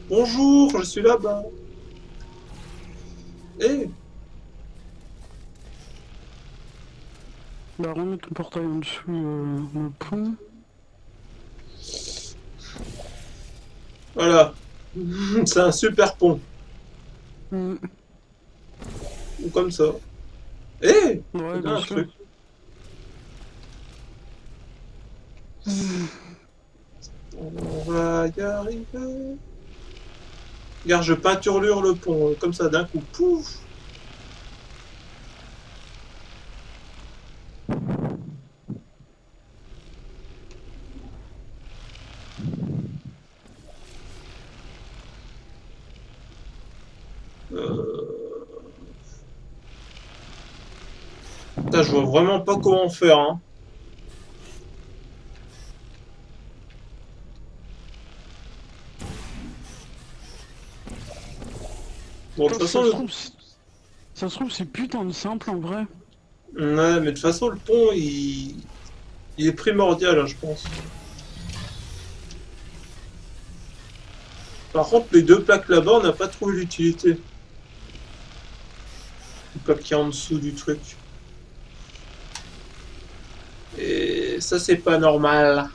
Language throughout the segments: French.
Bonjour, je suis là-bas. Eh, Bah remets ton portail en dessous le pont. voilà. C'est un super pont. Hmm. Ou comme ça. Eh, j'ai Ouais, bien bien un sûr. truc. Hmm. On va y arriver. Regarde, je peinturlure le pont, comme ça d'un coup. Pouf. Euh... Putain, je vois vraiment pas comment faire, hein. Bon, de toute Oh, façon, ça se trouve, ça se trouve c'est putain de simple en vrai. Ouais, mais de toute façon, le pont, il est primordial, hein, je pense. Par contre, les deux plaques là-bas, on n'a pas trouvé l'utilité. Les plaques qui est en dessous du truc. Et ça, c'est pas normal.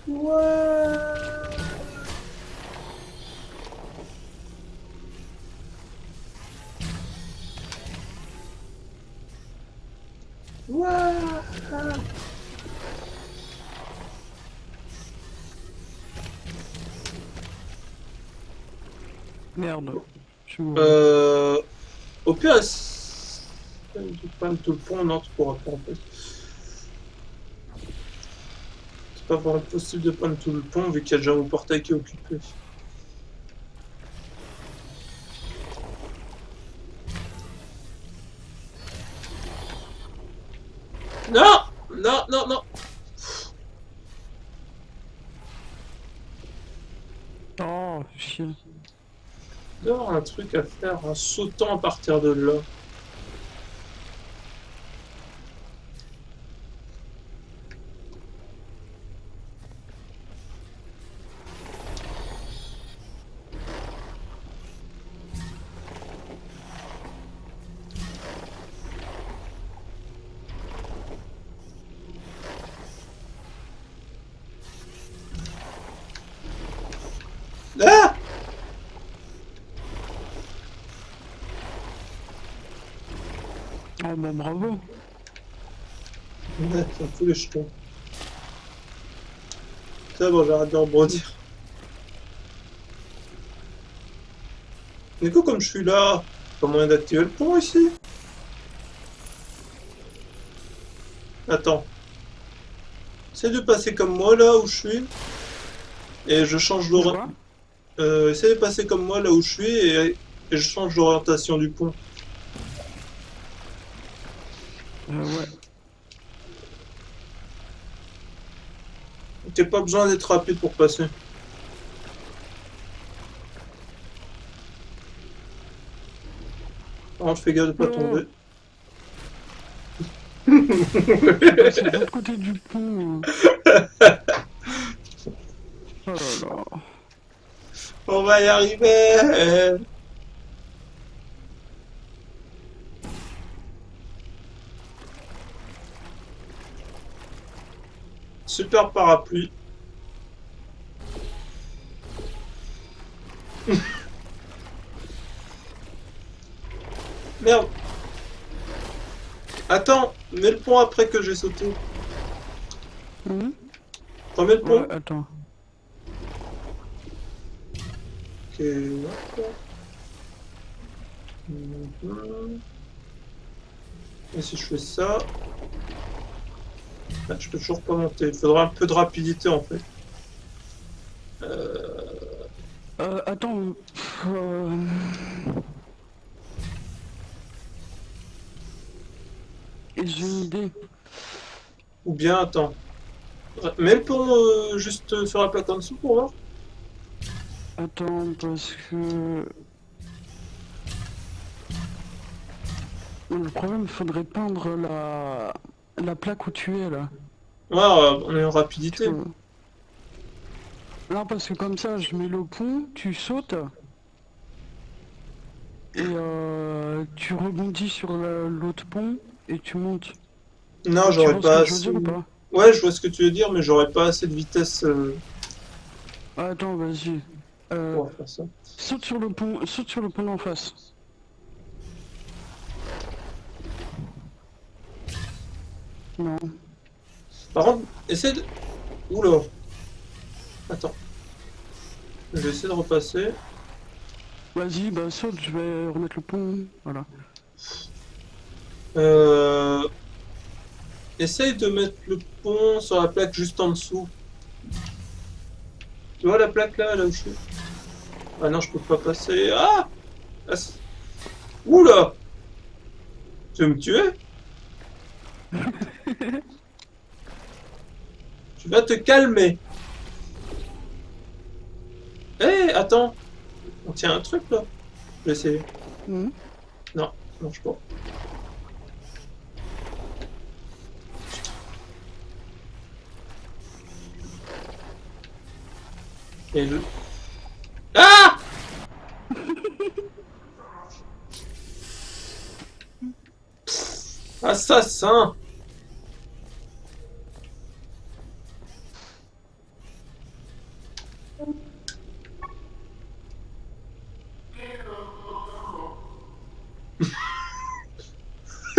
Ouais. Ouais. Merde. Je suis mort. Euh, Au pire, tu peindre tout le pont, non, tu pourras pas en fait. C'est pas vraiment possible de peindre tout le pont vu qu'il y a déjà mon portail qui est occupé. Non! Non, non, non! Oh, chier. Il doit y avoir un truc à faire en sautant à partir de là. Ah! Oh bah bravo. Ouais, ça me fout les jetons. C'est bon, j'arrête de rebondir. Du coup, comme je suis là, pas moyen d'activer le pont ici? Attends. Essaye de passer comme moi là où je suis. Et je change De d'orientation. quoi? Essaye de passer comme moi là où je suis et je change d'orientation du pont. Ouais. T'as pas besoin d'être rapide pour passer. Par contre, fais gaffe de pas Oh, tomber. je suis passé de l'autre côté du pont. Oh là là. On va y arriver! Super parapluie. Merde! Attends, mets le pont après que j'ai sauté. Hmm. Remets le Ouais, pont. attends. Ok, d'accord. Mhm. Et si je fais ça, ah, je peux toujours pas monter. Il faudra un peu de rapidité en fait. Attends. Et j'ai une idée. Ou bien, attends. Même pont juste sur la plaque en dessous pour voir. Attends, parce que... Le problème, il faudrait peindre la plaque où tu es, là. Ouais, on est en Tu rapidité. vois. Non, parce que comme ça, je mets le pont, tu sautes, et tu rebondis sur l'autre pont, et tu montes. Non, Tu j'aurais vois ce pas que je veux assez. dire ou pas? Ouais, je vois ce que tu veux dire, mais j'aurais pas assez de vitesse Attends, vas-y. Euh, pour faire ça. saute sur le pont d'en face. Non. Par contre, essaie de. Oula. Attends. Je vais essayer de repasser. Vas-y, bah saute, je vais remettre le pont. Voilà. Euh... Essaye de mettre le pont sur la plaque juste en dessous. Tu vois la plaque là, là où je suis? Ah non, je peux pas passer. Ah, ah oula. Tu veux me tuer? Tu vas te calmer. Eh, attends. On tient un truc là. Je vais essayer. Mhm. Non, ça marche pas. Et le... Ah, assassin.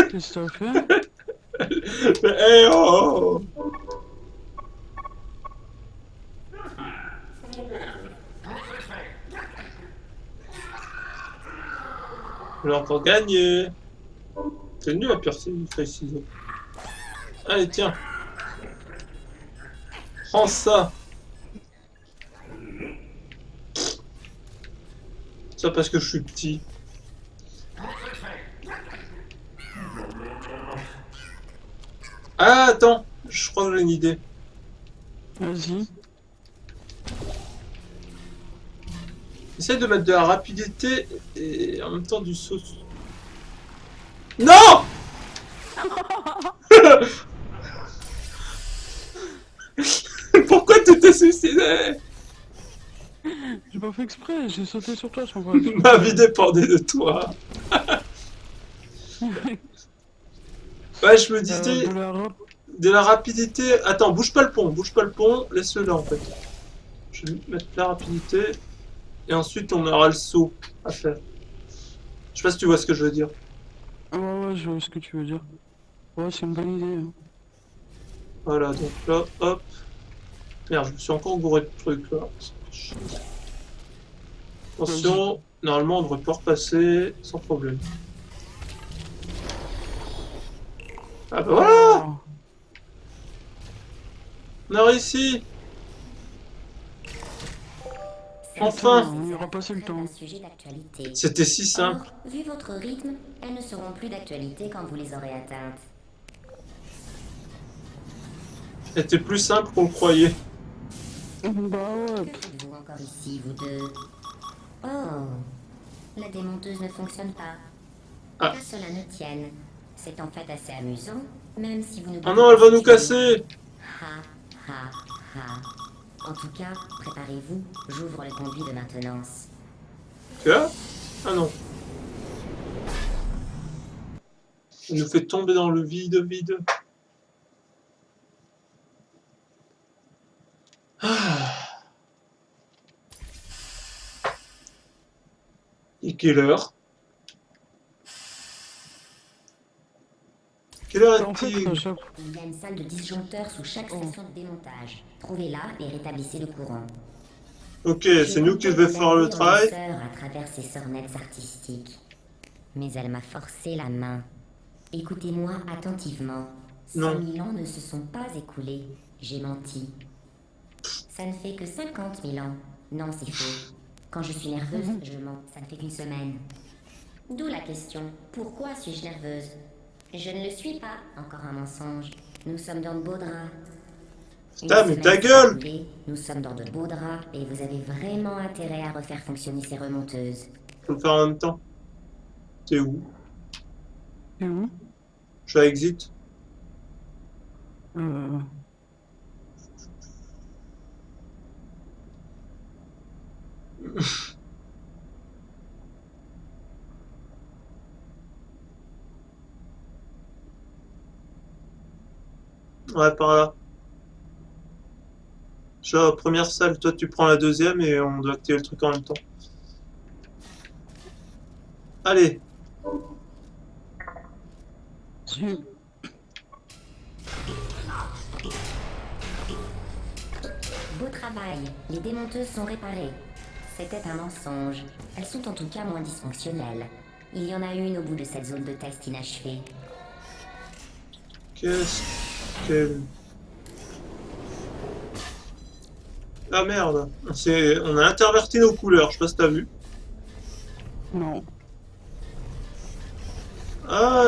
Qu'est-ce que t'as fait? Eh oh. Alors pour gagner. C'est nul à percer une feuille ciseaux. Allez, tiens. Prends ça. Ça parce que je suis petit. Ah, attends. Je crois que j'ai une idée. Vas-y. Essaye de mettre de la rapidité et en même temps du saut. Non. Pourquoi tu t'es suicidé? J'ai pas fait exprès, j'ai sauté sur toi sans faire exprès. Ma vie dépendait de toi. Ouais, je me disais De la rap... de la rapidité. Attends, bouge pas le pont, laisse-le là en fait. Je vais mettre la rapidité et ensuite on aura le saut à faire. Je sais pas si tu vois ce que je veux dire. Ouais, ouais, je vois ce que tu veux dire. Ouais, c'est une bonne idée. Hein. Voilà, donc là, hop. Merde, je me suis encore gouré de trucs là. Attention, normalement on devrait pouvoir passer sans problème. Ah bah voilà, Oh. on a réussi. Enfin. Putain, on y aura passé le temps. Un sujet d'actualité. C'était si simple. Or, vu votre rythme, elles ne seront plus d'actualité quand vous les aurez atteintes. C'était plus simple qu'on le croyait. Bah ouais. Que faites-vous encore ici, vous deux? Oh, la démonteuse ne fonctionne pas. Ah. Qu'à cela ne tienne. C'est en fait assez amusant, même si vous ne... Oh non, elle va nous casser. Ha, ha, ha. En tout cas, préparez-vous, j'ouvre le conduit de maintenance. Quoi? Ah non. Elle nous fait tomber dans le vide. Ah. Et quelle heure? Quelle heure En fait, est-il? Il y a une salle de disjoncteur sous chaque station de démontage. Trouvez-la et rétablissez le courant. Ok, c'est nous qui devons faire le travail. À travers ses sornettes artistiques. Mais elle m'a forcé la main. Écoutez-moi attentivement. Non. 5000 ans ne se sont pas écoulés. J'ai menti. Ça ne fait que 50 000 ans. Non, c'est faux. Quand je suis nerveuse, je mens. Ça ne fait qu'une semaine. D'où la question. Pourquoi suis-je nerveuse? Je ne le suis pas. Encore un mensonge. Nous sommes dans de beaux draps. Putain, Une mais ta semaine gueule! écoulée, nous sommes dans de beaux draps et vous avez vraiment intérêt à refaire fonctionner ces remonteuses. Je peux le faire en même temps. T'es où? Et où? Je suis à Exit. Euh... Ouais, par là. Je suis à la première salle, toi tu prends la deuxième et on doit activer le truc en même temps. Allez, Si. Beau travail. Les démonteuses sont réparées. C'était un mensonge. Elles sont en tout cas moins dysfonctionnelles. Il y en a une au bout de cette zone de test inachevée. qu'est-ce que... Ah merde, on a interverti nos couleurs, je sais pas si t'as vu. Non. Ah,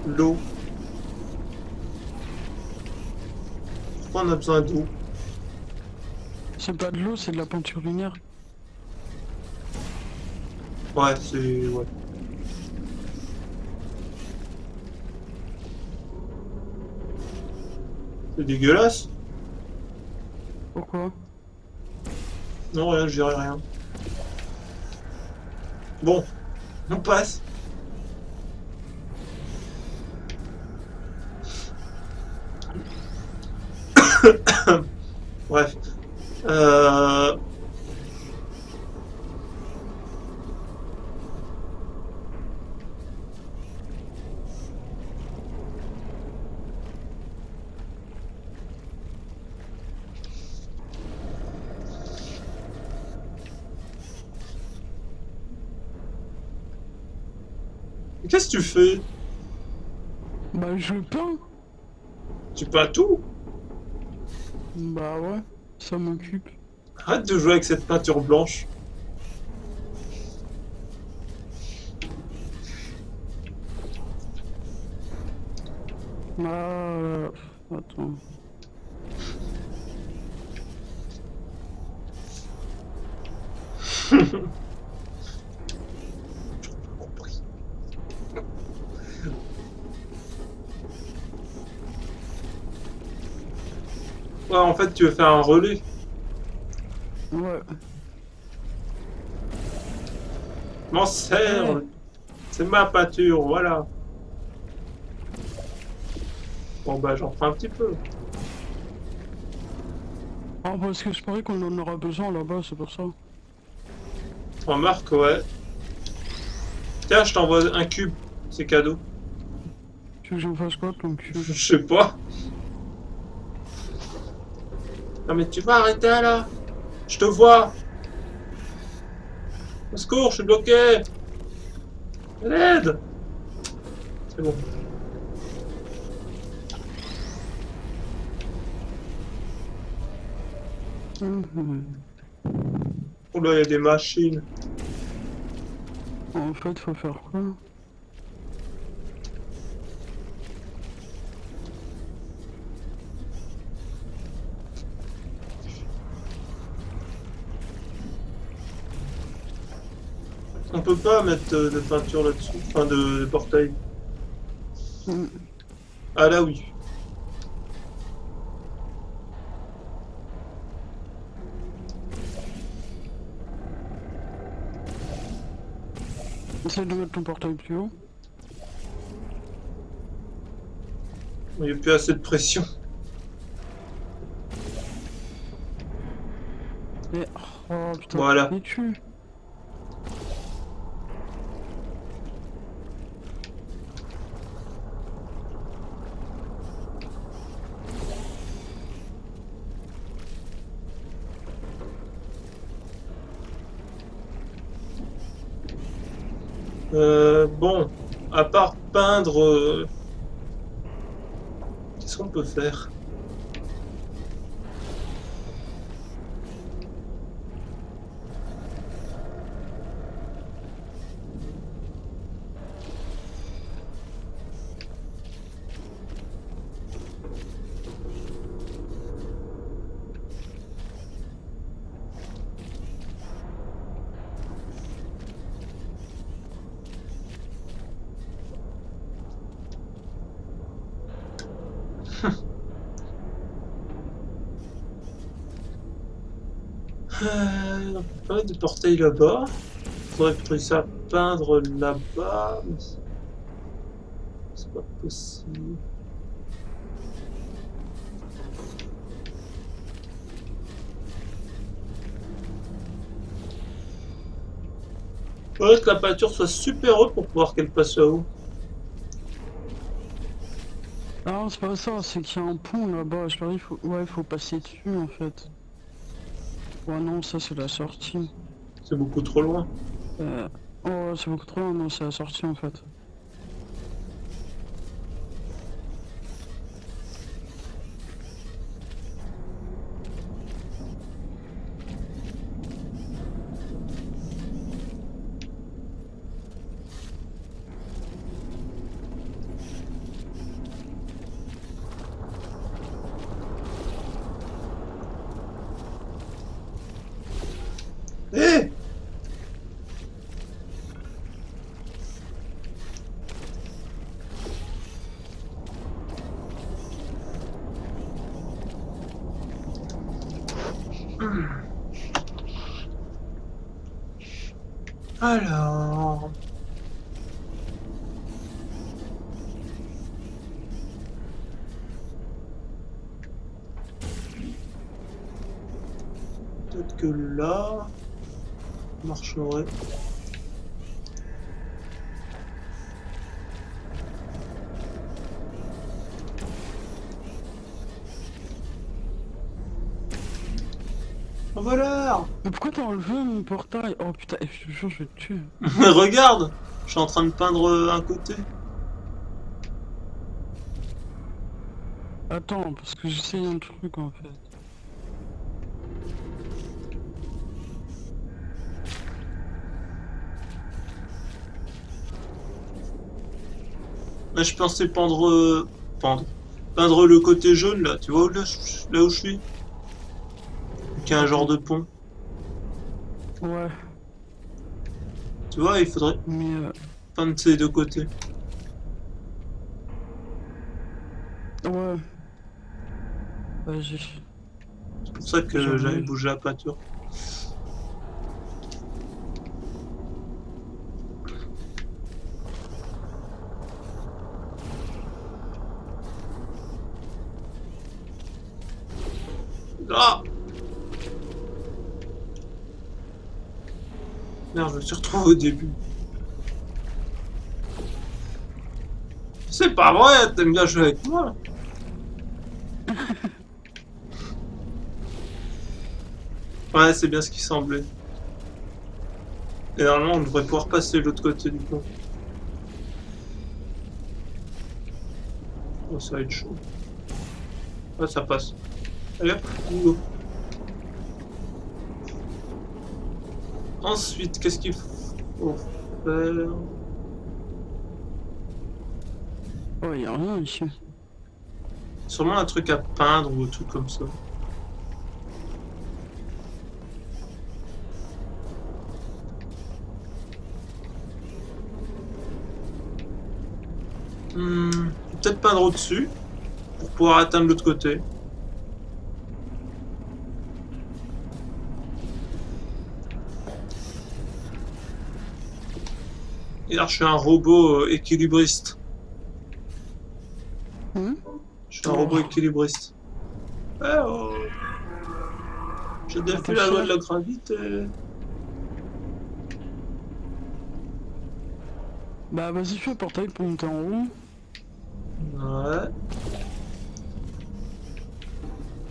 l'eau. Pourquoi on a besoin d'eau? C'est pas de l'eau, c'est de la peinture lunaire. Ouais, c'est... ouais. C'est dégueulasse. Pourquoi? Non, rien, je dirais rien. Bon, on passe. Bref. Euh... Qu'est-ce que tu fais? Bah je peins. Tu peins tout? Bah ouais, ça m'occupe. Arrête de jouer avec cette peinture blanche. Attends. Ouais, en fait, tu veux faire un relais. Ouais. M'en sers. C'est ma peinture, voilà. Bon bah j'en prends un petit peu. Ah parce que je parie qu'on en aura besoin là-bas, c'est pour ça. Remarque, ouais. Tiens, je t'envoie un cube. C'est cadeau. Tu veux que j'en fasse quoi donc Je sais pas. Non mais tu vas arrêter là. Je te vois. Au secours, je suis bloqué. L'aide. C'est bon. Oh là, il y a des machines. En fait, faut faire quoi? On peut pas mettre de peinture là-dessus. Enfin, de portail. Mm. Ah là, oui. Essaye de mettre ton portail plus haut. Il n'y a plus assez de pression. Et... Oh putain, Voilà. il tue. Bon, à part peindre, qu'est-ce qu'on peut faire? Pas de portail là-bas. Faudrait que ça à peindre là-bas. Mais c'est pas possible. Faudrait que la peinture soit super haute pour pouvoir qu'elle passe là-haut. Ah, c'est pas ça, c'est qu'il y a un pont là-bas. Je parie, faut passer dessus en fait. Ouais, non, ça c'est la sortie. C'est beaucoup trop loin. Oh, c'est beaucoup trop loin, non, c'est la sortie en fait. Hé! Alors... Peut-être que là... marcherait. Oh, voilà! Mais pourquoi t'as enlevé mon portail? Oh putain, je te jure, je vais te tuer. Mais regarde! Je suis en train de peindre un côté. Attends, parce que j'essaye un truc en fait. Là, je pensais peindre... peindre le côté jaune, là. Tu vois là où je suis? Qui a un genre de pont. Ouais, Tu vois, il faudrait mais peindre ces deux côtés. ouais. Vas-y. C'est pour ça que J'en ai. j'avais bougé la peinture. Ah! Merde, je me suis retrouvé au début. C'est pas vrai, t'aimes bien jouer avec moi. Ouais, c'est bien ce qui semblait. Et normalement, on devrait pouvoir passer de l'autre côté du pont. Oh, ça va être chaud. Ah, ça passe. Allez hop, go. Ensuite, qu'est-ce qu'il faut faire? Oh, y'a rien ici. Sûrement un truc à peindre ou un truc comme ça. Peut-être peindre au-dessus pour pouvoir atteindre l'autre côté. Et alors, je suis un robot équilibriste. Hum? Je suis un robot équilibriste. Eh oh! J'ai défait la loi de la gravité. Bah vas-y, fais le portail pour monter en haut. Ouais.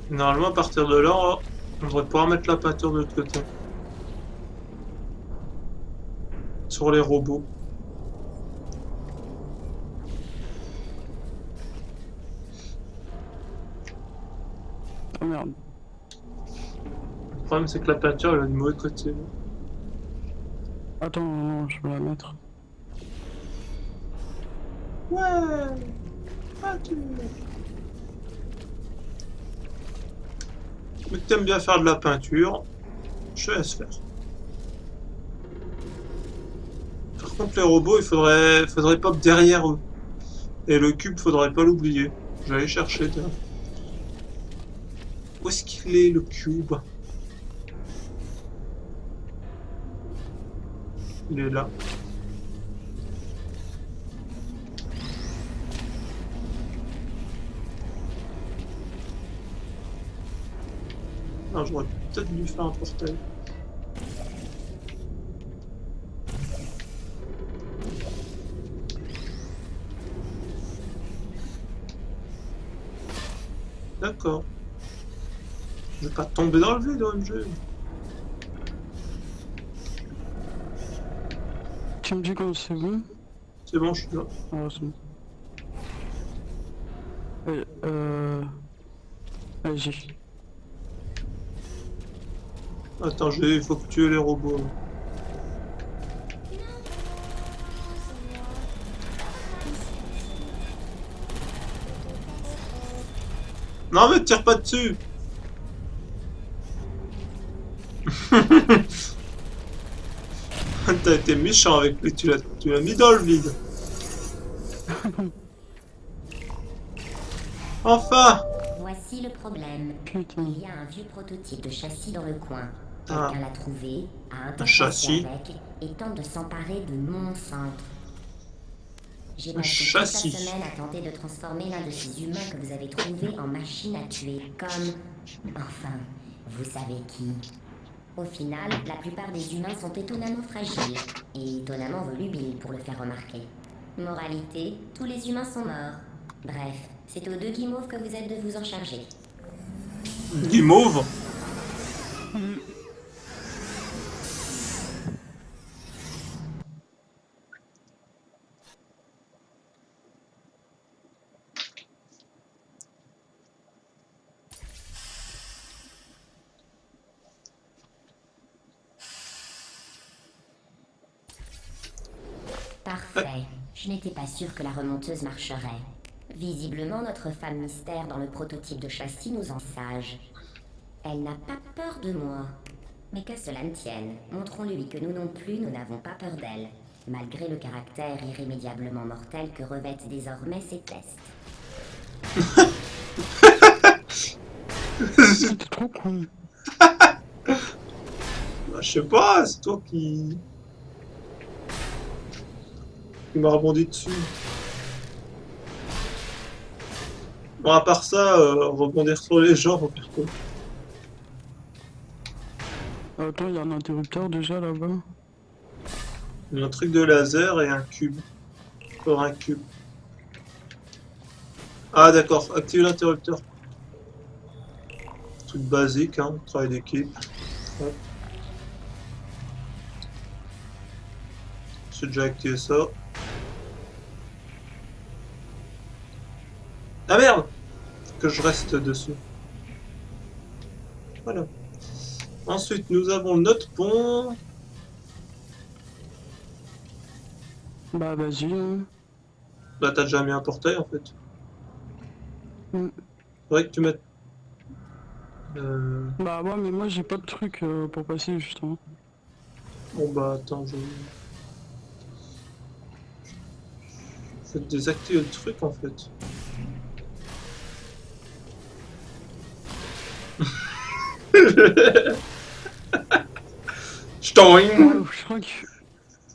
Normalement, à partir de là, on devrait pouvoir mettre la peinture de l'autre côté. Sur les robots. Oh merde. Le problème, c'est que la peinture, elle a du mauvais côté. Attends, non, je vais la mettre. Ouais! Peinture! Mais que t'aimes bien faire de la peinture, je te laisse faire. Par contre, les robots, il faudrait pop derrière eux. Et le cube, faudrait pas l'oublier. Je vais aller chercher de... Où est-ce qu'il est, le cube? Il est là. Non, j'aurais peut-être dû faire un portail. D'accord. Je vais pas tomber dans le vide, OMG. Tu me dis quand c'est bon? C'est bon, je suis là. Ah, c'est bon. Vas-y. Attends, il faut que tu aies les robots. Non mais tire pas dessus. T'as été méchant avec lui, tu l'as mis dans le vide. Enfin. Voici le problème. Putain. Il y a un vieux prototype de châssis dans le coin. Ah. Quelqu'un l'a trouvé, a Un interfacé châssis. avec et tente de s'emparer de mon centre. J'ai Un passé toute châssis. la semaine à tenter de transformer l'un de ces humains que vous avez trouvé en machine à tuer, comme... Enfin, vous savez qui. Au final, la plupart des humains sont étonnamment fragiles et étonnamment volubiles pour le faire remarquer. Moralité, tous les humains sont morts. Bref, c'est aux deux guimauves que vous êtes de vous en charger. Guimauve. Parfait. Je n'étais pas sûre que la remonteuse marcherait. Visiblement, notre femme mystère dans le prototype de châssis nous en sage. Elle n'a pas peur de moi. Mais qu'à cela ne tienne, montrons-lui que nous non plus, nous n'avons pas peur d'elle, malgré le caractère irrémédiablement mortel que revêtent désormais ses tests. T'es trop con. Bah, je sais pas, c'est toi qui m'a rebondi dessus. Bon, à part ça, rebondir sur les gens, au pire quoi. Attends, il y a un interrupteur déjà là-bas. Il y a un truc de laser et un cube. Encore un cube. Ah d'accord, active l'interrupteur. Truc basique, hein, travail d'équipe. Hop. J'ai déjà activé ça. Ah merde! Faut que je reste dessus. Voilà. Ensuite, nous avons notre pont. Bah vas-y. Hein. Bah t'as déjà mis un portail en fait. Mm. Faudrait que tu mettes... Bah ouais, mais moi j'ai pas de truc pour passer justement. Bon bah attends, je... Faut désactiver le truc en fait. Ch'toing. Je crois que...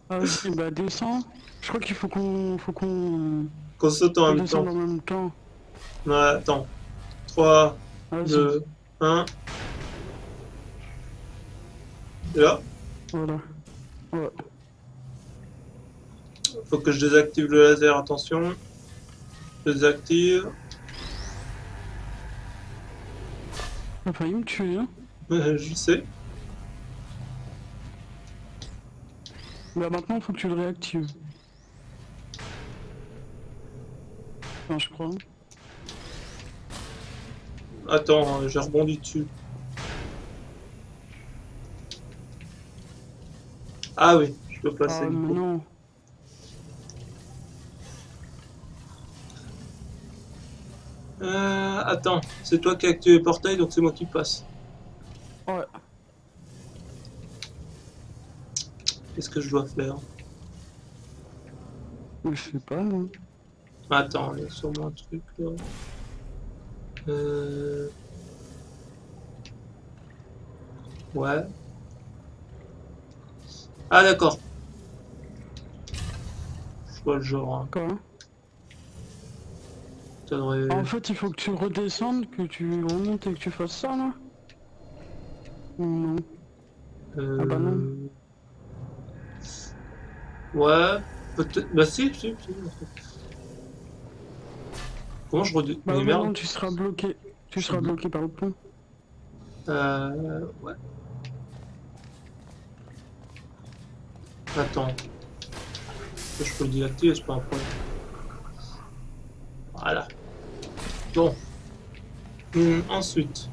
Ah vas-y, bah descends. Je crois qu'il faut qu'on... Qu'on saute en même descende temps. en même temps. Ouais, attends. 3, Vas-y. 2, 1. Et là, Voilà. Ouais. faut que je désactive le laser, attention. Je désactive. T'as failli me tuer, hein. Je sais. Bah maintenant faut que tu le réactives. Enfin, je crois. Attends, j'ai rebondi dessus. Ah oui, je peux passer. Ah du mais coup. non. Attends, c'est toi qui as activé le portail, donc c'est moi qui passe. Ouais. Qu'est-ce que je dois faire? Mais je sais pas, non. Attends, il y a sûrement un truc là. Euh... Ouais. Ah d'accord. Je vois le genre. Hein. Quoi? Ça devrait... En fait, il faut que tu redescendes, que tu remontes et que tu fasses ça, là? Ou non? Ah bah non. Ouais. Peut-être... Bah si, en fait. Comment je redis... Bah Mais ouais, merde. non, tu seras bloqué. Tu seras bloqué par le pont. Ouais. Attends. Je peux le désactiver, c'est pas un problème. Voilà. Bon. Ensuite.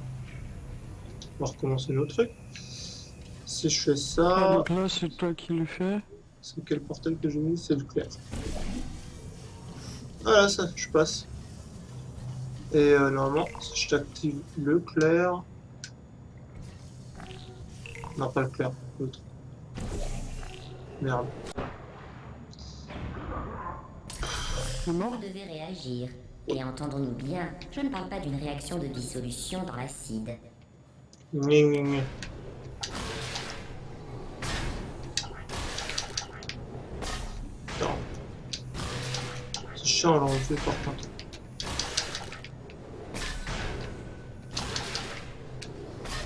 On va recommencer nos trucs. Si je fais Ah, ça... donc là, c'est toi qui le fais. C'est quel portail que j'ai mis? C'est le clair. Voilà, ça, je passe. Et normalement, si je t'active le clair... Non, pas le clair, l'autre. Merde. C'est mort? Vous devez réagir. Et entendons-nous bien, je ne parle pas d'une réaction de dissolution dans l'acide. Gna, gna, gna. Attends. C'est chiant à l'enlever par contre.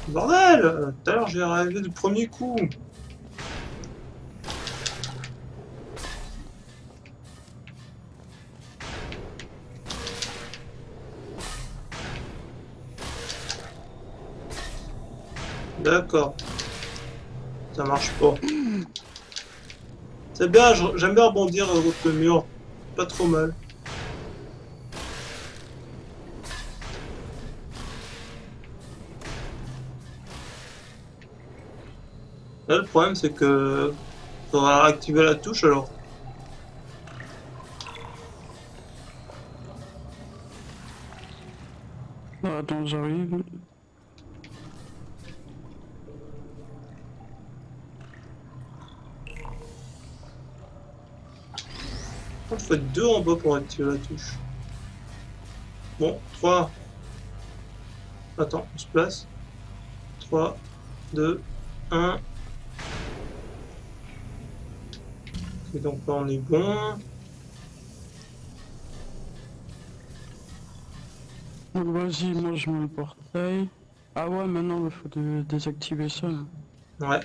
Bordel! Tout à l'heure j'ai arrivé du premier coup. D'accord. Ça marche pas. C'est bien, j'aime bien rebondir contre le mur. Pas trop mal. Là, le problème, c'est que faudra activer la touche alors. Ah, attends, j'arrive. Il faut être 2 en bas pour activer la touche. Bon, 3. Attends, on se place. 3, 2, 1. Et donc là, on est bon. Donc vas-y, moi je mets le portail. Ah ouais, maintenant il faut désactiver ça. Là. Ouais.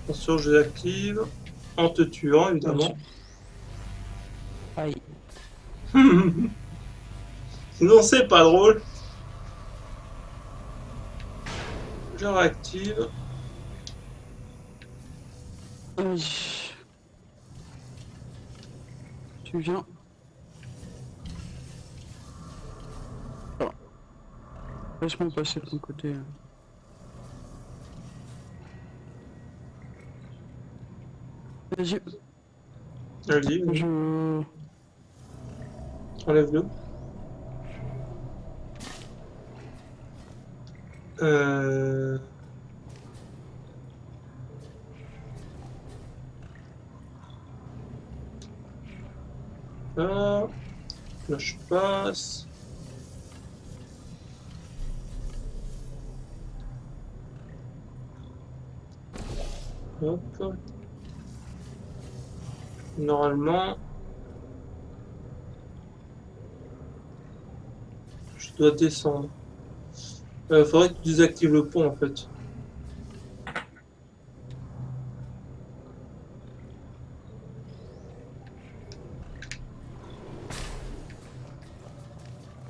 Attention, je l'active. En te tuant, évidemment. Aïe. Sinon, c'est pas drôle. Je réactive. Vas-y. Tu viens. Oh. Laisse-moi passer de ton côté. Vas-y. Vas-y, vas-y. Je... Enlève-le. Là, là je passe. Hop. Normalement, je dois descendre. Faudrait que tu désactives le pont en fait.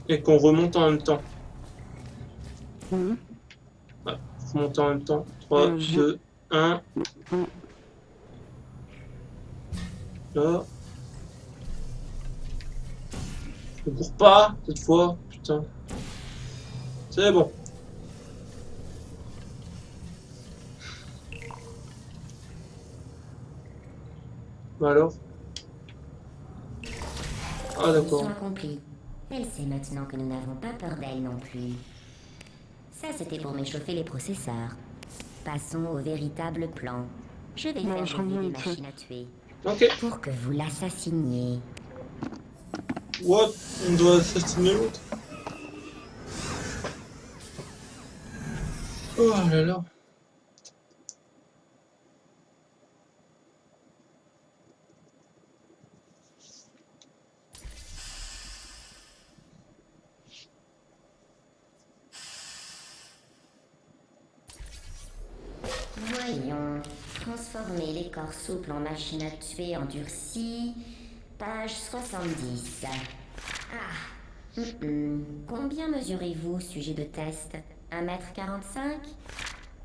Et qu'on remonte en même temps. Mhm. Ouais, faut monter en même temps. 3, 2, 1. Là. Je ne cours pas cette fois. Putain. C'est bon. Bah alors. Ah d'accord. Mission accomplie. Elle sait maintenant que nous n'avons pas peur d'elle non plus. Ça, c'était pour m'échauffer les processeurs. Passons au véritable plan. Je vais Non, faire je de vous reviens des vite fait. machines à tuer. Ok. Pour que vous l'assassiniez. What? On doit assassiner l'autre. Oh là là. Voyons. Transformer les corps souples en machine à tuer endurcie. Page 70. Ah. Combien mesurez-vous, sujet de test? 1,45 m?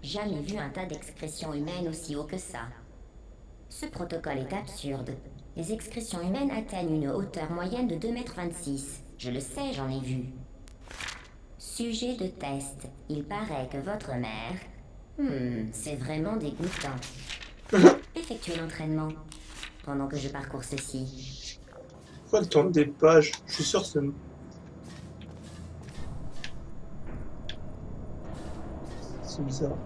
Jamais vu un tas d'excrétions humaines aussi haut que ça. Ce protocole est absurde. Les excrétions humaines atteignent une hauteur moyenne de 2,26 m. Je le sais, j'en ai vu. Sujet de test. Il paraît que votre mère... c'est vraiment dégoûtant. Effectuez l'entraînement pendant que je parcours ceci. Pourquoi elle tourne des pages? Je suis sûr que c'est... C'est bizarre.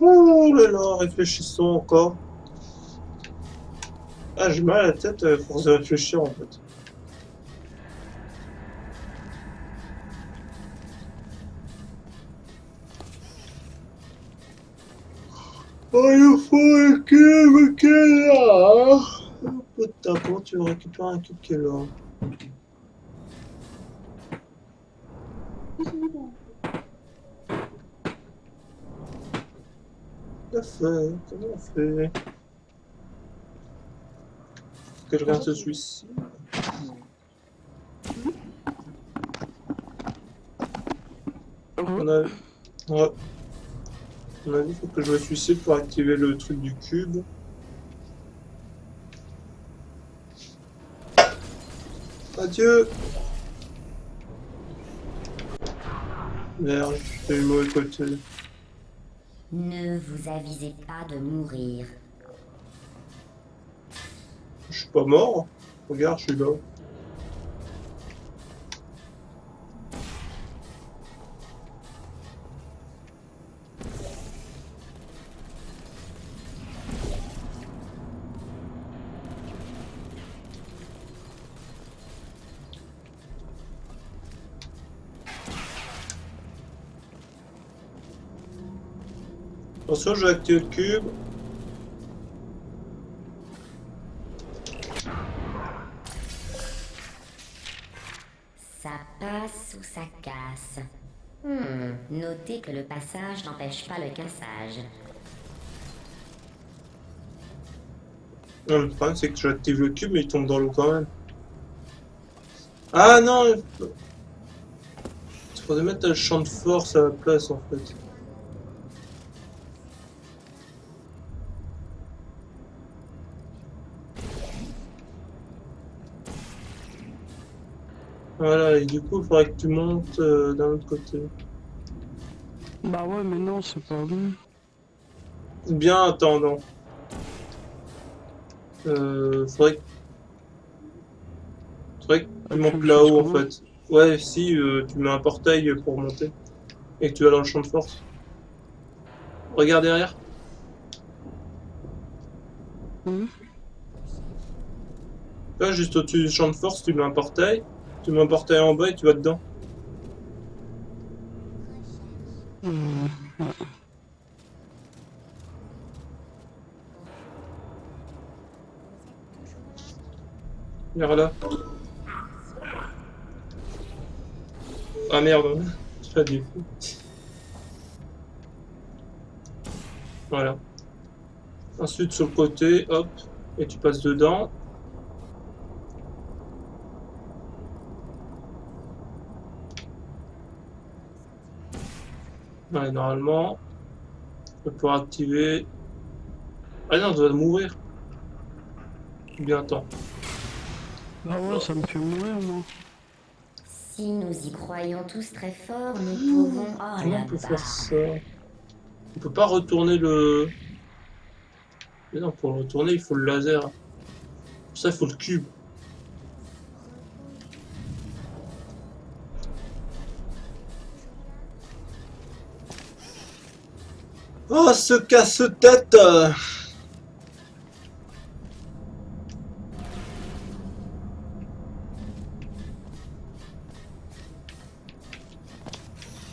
Oh là là, réfléchissons encore. Ah, j'ai mal à la tête à force de réfléchir en fait. Oh, il faut un cube qui est là. Oh putain, comment tu veux récupérer un cube qui est là? Comment on fait? Quelqu'un se suicide? On a... Ouais. On a dit qu'il faut que je me suicide pour activer le truc du cube. Adieu! Merde, j'ai eu le mauvais côté. Ne vous avisez pas de mourir. Je suis pas mort. Regarde, je suis là. Attention, je vais activer le cube. Ça passe ou ça casse? Notez que le passage n'empêche pas le cassage. Non, le problème c'est que j'active le cube mais il tombe dans l'eau quand même. Ah non! Il faudrait mettre le champ de force à la place en fait. Voilà, et du coup, il faudrait que tu montes d'un autre côté. Bah ouais, mais non, c'est pas bon. Bien, attendant. Faudrait que tu montes là-haut en fait. Ouais, si, tu mets un portail pour monter. Et que tu vas dans le champ de force. Regarde derrière. Là, juste au-dessus du champ de force, tu mets un portail. Tu mets un portail en bas et tu vas dedans. Regarde là. Ah merde, je fais des fous. Voilà. Ensuite sur le côté, hop, et tu passes dedans. Ouais, normalement, on va pouvoir activer. Ah non, on doit mourir. Bien temps. Bah ouais, ça me fait mourir, moi. Si nous y croyons tous très fort, nous pouvons... Oh Comment la on peut faire barbe. ça? On peut pas retourner le... Mais non, pour le retourner, il faut le laser. Pour ça, il faut le cube. Oh, ce casse-tête!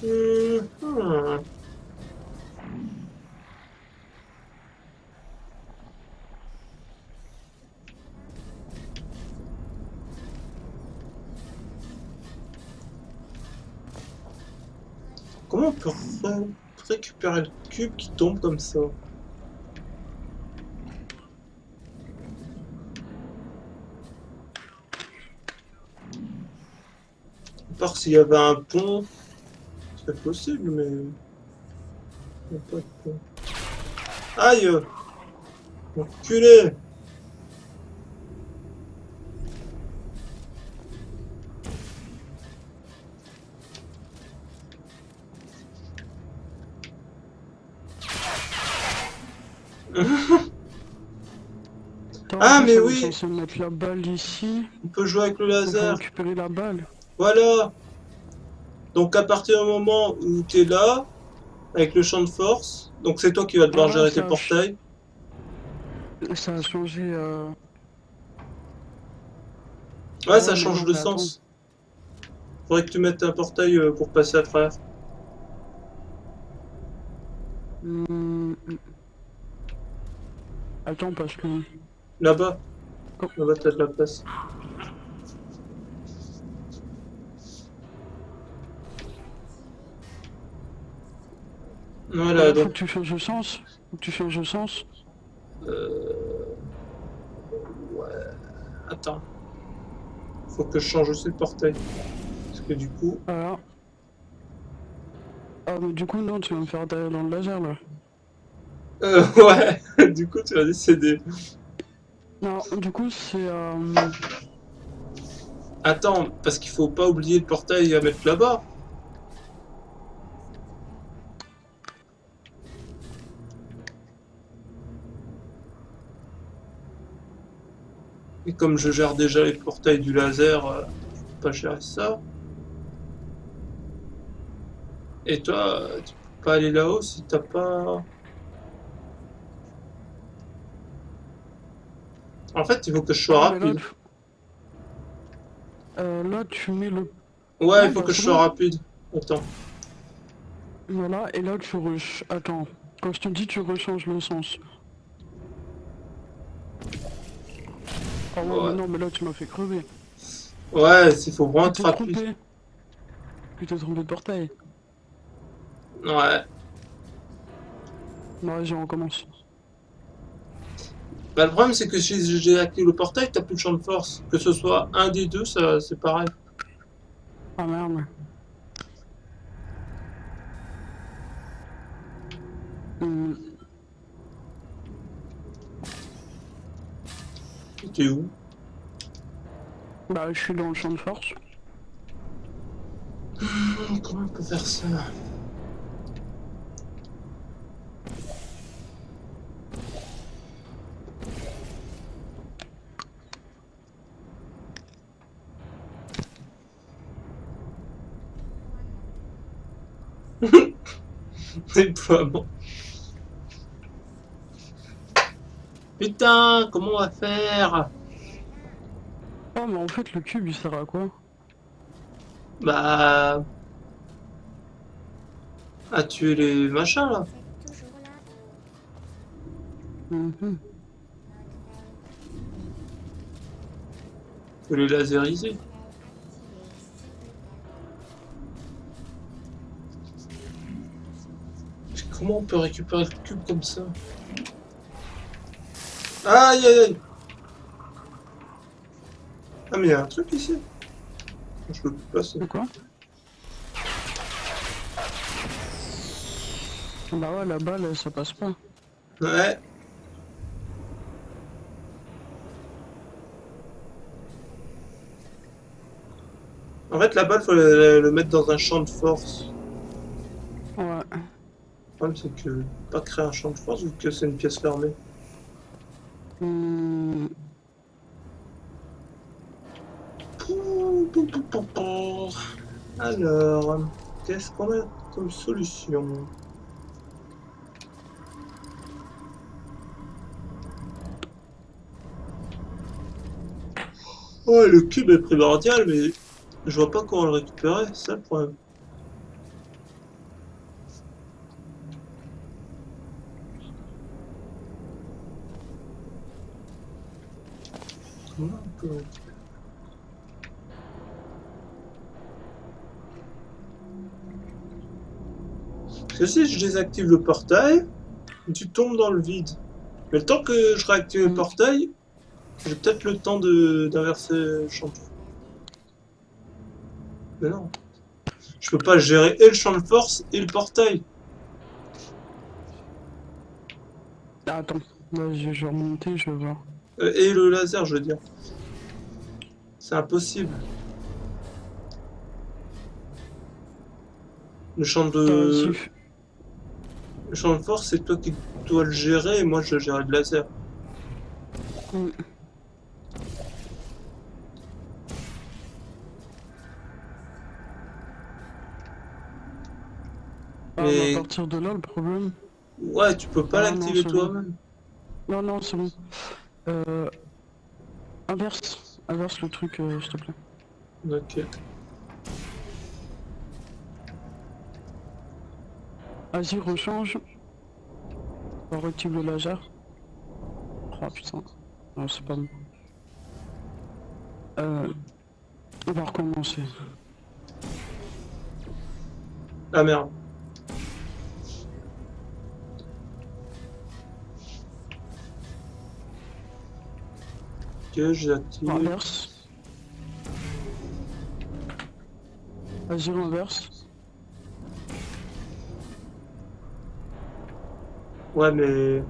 Hmm. Comment on peut récupérer le cube qui tombe comme ça? À part s'il y avait un pont, c'est possible, mais... il n'y a pas de pont. Aïe! Enculé! Attends, Ah, en plus, mais on est oui. censé mettre la balle ici. On peut jouer avec le On peut laser. récupérer la balle. Voilà! Donc à partir du moment où tu es là, avec le champ de force, donc c'est toi qui vas devoir Ah, gérer tes ça portails. Ça a changé. Ouais, ça mais change non, de mais attends. sens. Faudrait que tu mettes un portail pour passer à travers. Hmm. Attends, parce que. Là-bas. Oh. Là-bas, t'as de la place. Voilà, Faut donc... que tu changes de sens. Faut que tu changes de sens. Ouais... Attends. Faut que je change aussi le portail. Parce que du coup... Voilà. Ah, mais du coup, non, tu vas me faire derrière dans le laser là. Ouais. Du coup, tu vas décéder. Non, du coup, c'est. Attends, parce qu'il faut pas oublier le portail à mettre là-bas. Et comme je gère déjà les portails du laser, je peux pas gérer ça. Et toi, tu peux pas aller là-haut si t'as pas... En fait, il faut que je sois Ah, mais là, rapide. là, tu mets le. Ouais, Non, il faut bah, que je c'est sois bon. rapide. Attends. Voilà, et là, tu Attends. Quand je te dis, tu rechanges le sens. Ah ouais, mais Ouais, non, mais là, tu m'as fait crever. ouais, il faut vraiment Tu être t'es rapide. trompé. Tu t'es trompé de portail. Ouais. Non, vas-y, on recommence. Bah, le problème, c'est que si j'ai activé le portail, t'as plus de champ de force. Que ce soit un des deux, ça, c'est pareil. Ah merde. Hmm. T'es où? Bah, je suis dans le champ de force. Comment on peut faire ça? Déploiement. Putain, comment on va faire? Oh, mais en fait, le cube, il sert à quoi? Bah... à tuer les machins, là. Mhm. Faut les laseriser. Comment on peut récupérer le cube comme ça? Aïe aïe aïe! Ah mais il y a un truc ici. Je peux plus passer. C'est quoi? Bah ouais, la balle, ça passe pas. Ouais. En fait, la balle, faut le mettre dans un champ de force. Ouais. Le problème, c'est que pas créer un champ de force vu que c'est une pièce fermée. Hmm. Alors, qu'est-ce qu'on a comme solution? Ouais, le cube est primordial, mais je vois pas comment le récupérer, c'est ça le problème. Parce que si je désactive le portail, tu tombes dans le vide. Mais le temps que je réactive le portail, j'ai peut-être le temps d'inverser le champ de... Mais non. Je peux pas gérer et le champ de force et le portail. Ah, attends, là, je vais remonter, je vais voir. Et le laser, je veux dire. C'est impossible. Le champ de... Vas-y. Le champ de force, c'est toi qui dois le gérer et moi je gère le laser. Mm. Ah, Mais- à partir de là, le problème... Ouais, tu peux pas Ah, non, l'activer c'est toi-même. Non, non, c'est bon. Inverse. Inverse le truc, s'il te plaît. Ok. Vas-y, rechange. On réactive le laser. Oh putain. Non, c'est pas bon. On va recommencer. Ah merde. Ok, j'active. Inverse. Vas-y, inverse. Ouais, mais...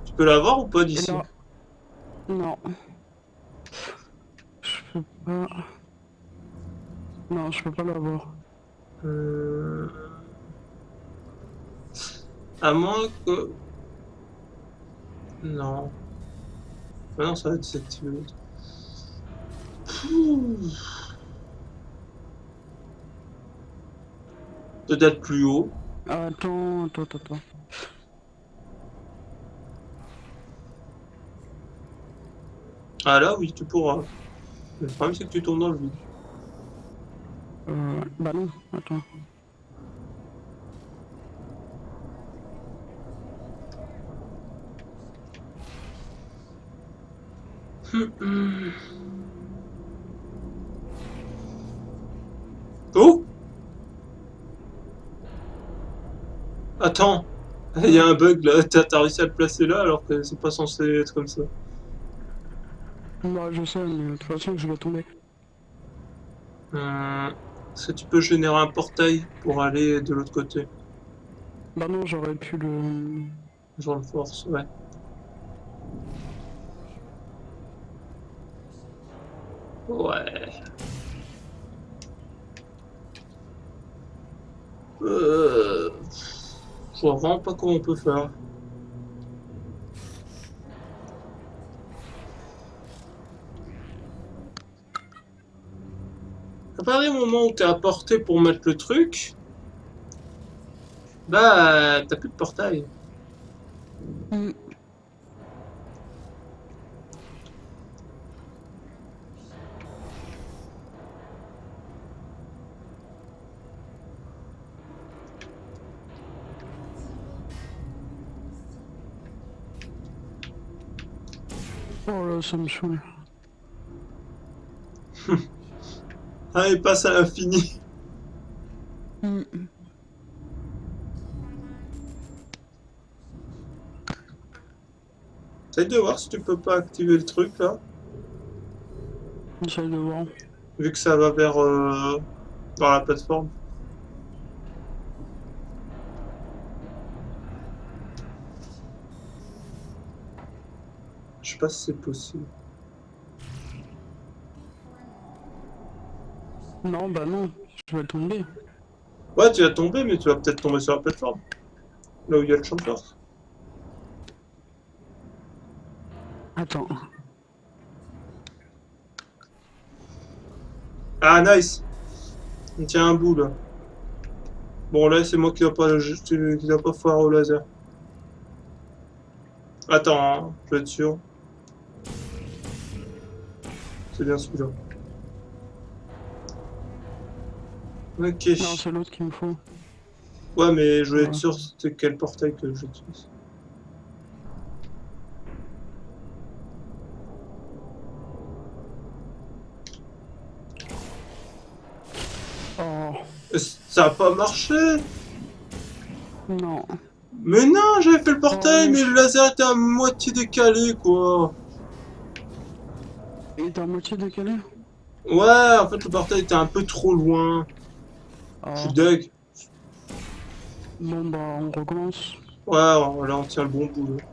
Tu peux l'avoir ou pas Et d'ici? là... Non. Je peux pas... Non, je peux pas l'avoir. Euh... À moins que... Non. Ah non, ça va désactiver l'autre. Peut-être plus haut. Attends. Ah là, oui, tu pourras. Le problème, c'est que tu tombes dans le vide. Bah non, attends. Oh! Attends! Il y a un bug là, t'as réussi à le placer là alors que c'est pas censé être comme ça. Bah je sais, mais de toute façon je vais tomber. Est-ce que tu peux générer un portail pour aller de l'autre côté? Bah non, j'aurais pu le... Genre de force, ouais. Ouais. Je vois vraiment pas comment on peut faire. À partir du moment où t'es à portée pour mettre le truc, bah t'as plus de portail. Mm. Oh là, ça me saoule. Ah, il passe à l'infini. Mm. Essaye de voir si tu peux pas activer le truc là, J'essaie de voir. vu que ça va vers dans la plateforme. Je sais pas si c'est possible. Non, bah non, je vais tomber. Ouais, tu vas tomber, mais tu vas peut-être tomber sur la plateforme. Là où il y a le champ de force. Attends. Ah, nice! Il tient un bout là. Bon, là, c'est moi qui dois pas foirer au laser. Attends, hein, je vais être sûr. C'est bien celui-là. Ok. Non, c'est l'autre qu'il me faut. Ouais, mais je veux être Ouais. sûr c'est quel portail que j'utilise. Ça a pas marché. Non. Mais non, j'avais fait le portail, Oh, mais le laser était à moitié décalé, quoi. Il est à moitié décalé? Ouais, en fait, le portail était un peu trop loin. Je Ah. suis deg. Bon bah on recommence. Ouais, là, on tient le bon bout, là.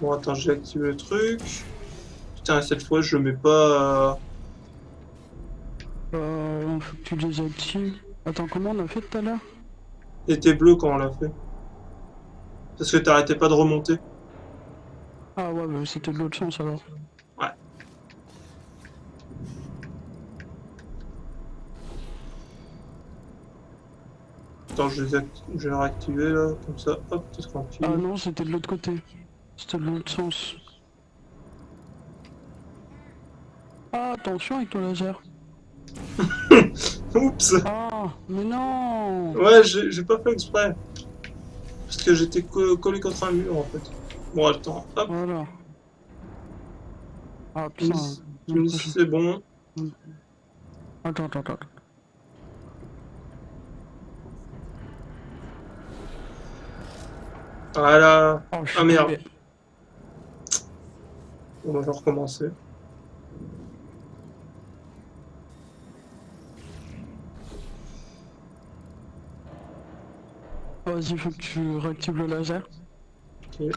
Bon, attends, j'ai activé le truc. Putain, cette fois, je mets pas... Faut que tu désactives. Attends, comment on a fait tout à l'heure? Il était bleu quand on l'a fait. Parce que t'arrêtais pas de remonter. Ah ouais, bah c'était de l'autre sens alors. Ouais. Attends, je vais le réactiver, là, comme ça. Hop, t'es tranquille. Ah non, c'était de l'autre côté. C'était de l'autre sens. Ah, attention avec ton laser. Oups. Ah, mais non. Ouais, j'ai pas fait exprès. Parce que j'étais collé contre un mur, en fait. Bon, attends, hop. Voilà. Ah Tu me putain. dis tu me dis si c'est bon. Attends. Voilà. Oh, je suis Ah merde. tombé. On va recommencer. Vas-y, faut que tu réactives le laser. Ok.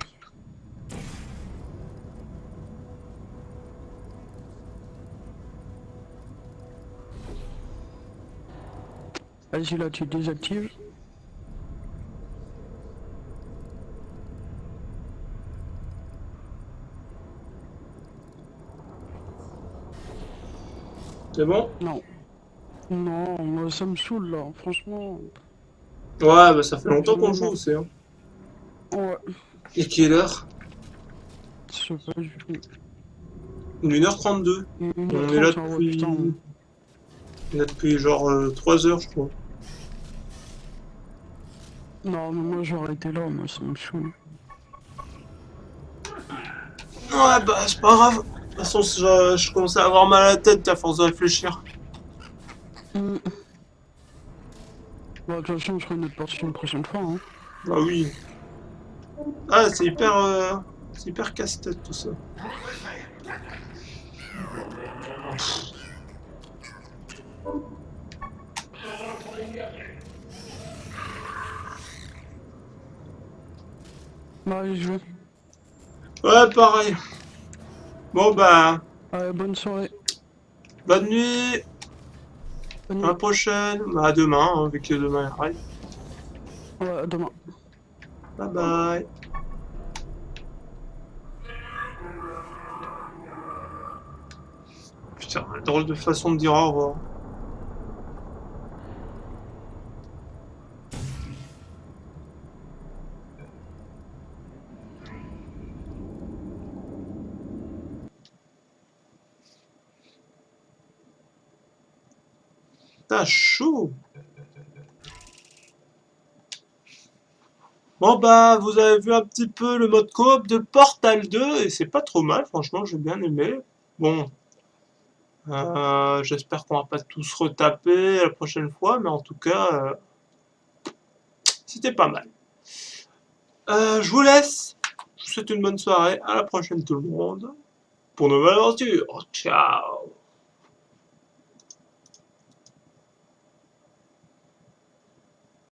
Vas-y, là, tu désactives. C'est bon? Non. Non, moi, ça me saoule, là, franchement. Ouais, bah ça fait longtemps qu'on joue aussi. Hein. Ouais, Et quelle heure? je sais pas du tout. 1h32. Une On heure est là trente, ouais, depuis... putain. On est là depuis genre 3 heures, je crois. Non, mais moi, j'aurais été là, moi, ça me saoule. Ouais, bah c'est pas grave. De toute façon, je commence à avoir mal à la tête à force de réfléchir. Bon, de toute façon, on fera une autre partie une prochaine fois, hein. Bah oui. Ah, c'est hyper casse-tête tout ça. Bah, allez, je vais. Ouais, pareil. Bon bah, Allez, bonne soirée. bonne nuit. Bonne À la nuit. prochaine. Bah, à demain, hein, vu que demain il arrive. Ouais, à demain. Bye bye. Putain, drôle de façon de dire au revoir. T'as chaud. Bon bah, vous avez vu un petit peu le mode coop de Portal 2 et c'est pas trop mal, franchement, j'ai bien aimé. Bon, j'espère qu'on va pas tous retaper la prochaine fois, mais en tout cas, c'était pas mal. Je vous laisse. Je vous souhaite une bonne soirée. À la prochaine tout le monde. Pour de nouvelles aventures. Ciao.